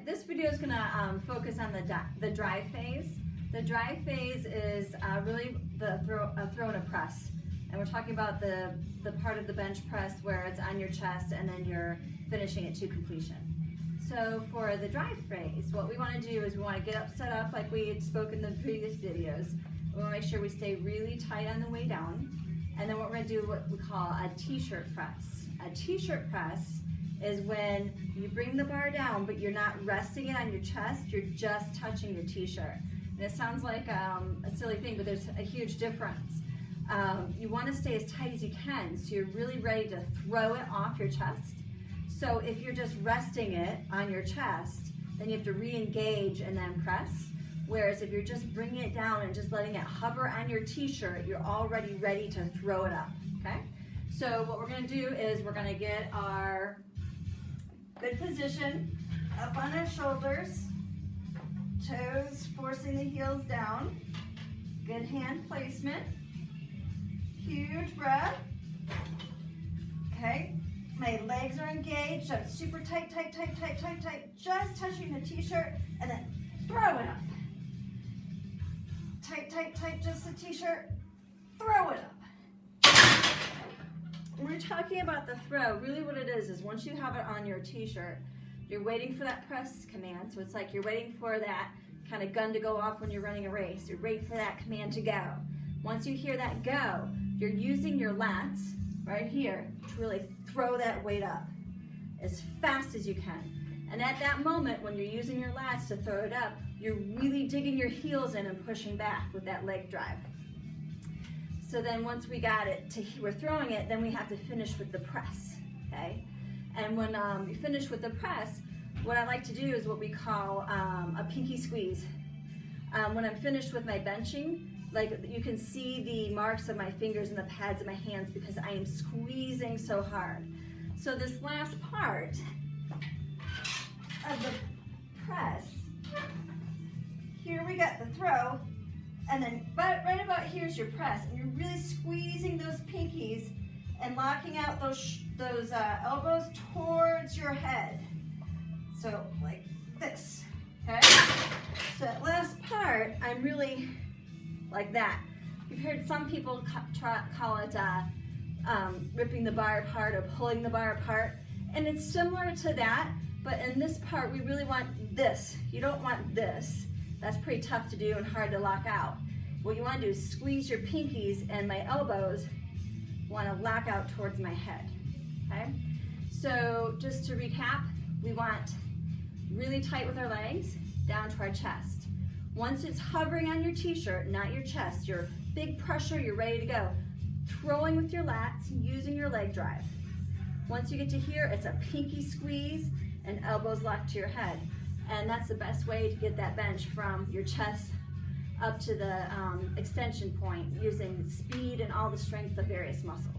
this video is going to focus on the drive phase. The drive phase is really the throw and a press. And we're talking about the part of the bench press where it's on your chest and then you're finishing it to completion. So for the drive phase, what we want to do is we want to get set up like we had spoken in the previous videos. We want to make sure we stay really tight on the way down. And then what we're going to do what we call a t-shirt press. A t-shirt press is when you bring the bar down, but you're not resting it on your chest, you're just touching your t-shirt. And it sounds like a silly thing, but there's a huge difference. You want to stay as tight as you can, so you're really ready to throw it off your chest. So if you're just resting it on your chest, then you have to re-engage and then press. Whereas if you're just bringing it down and just letting it hover on your t-shirt, you're already ready to throw it up, okay? So what we're going to do is we're going to get our good position up on our shoulders, toes forcing the heels down, good hand placement, huge breath, okay? My legs are engaged, I'm super tight, tight, tight, tight, tight, tight, just touching the t-shirt, and then throw it up. Tight, tight, tight, just the t-shirt, throw it up. When we're talking about the throw, really what it is once you have it on your t-shirt, you're waiting for that press command, so it's like you're waiting for that kind of gun to go off when you're running a race. You're waiting for that command to go. Once you hear that go, you're using your lats right here to really throw that weight up as fast as you can. And at that moment, when you're using your lats to throw it up, you're really digging your heels in and pushing back with that leg drive. So then once we got it to, we're throwing it, then we have to finish with the press, okay? And when you finish with the press, what I like to do is what we call a pinky squeeze. When I'm finished with my benching, like you can see the marks of my fingers and the pads of my hands because I am squeezing so hard. So this last part of the press, here we got the throw, and then right about here's your press, and you're really squeezing those pinkies and locking out those elbows towards your head. So like this, okay? So that last part, I'm really like that. You've heard some people call it ripping the bar apart or pulling the bar apart, and it's similar to that, but in this part we really want this. You don't want this. That's pretty tough to do and hard to lock out. What you want to do is squeeze your pinkies, and my elbows want to lock out towards my head, okay? So just to recap, we want really tight with our legs down to our chest. Once it's hovering on your t-shirt, not your chest, your big pressure, you're ready to go. Throwing with your lats, using your leg drive. Once you get to here, it's a pinky squeeze and elbows locked to your head. And that's the best way to get that bench from your chest up to the extension point using speed and all the strength of various muscles.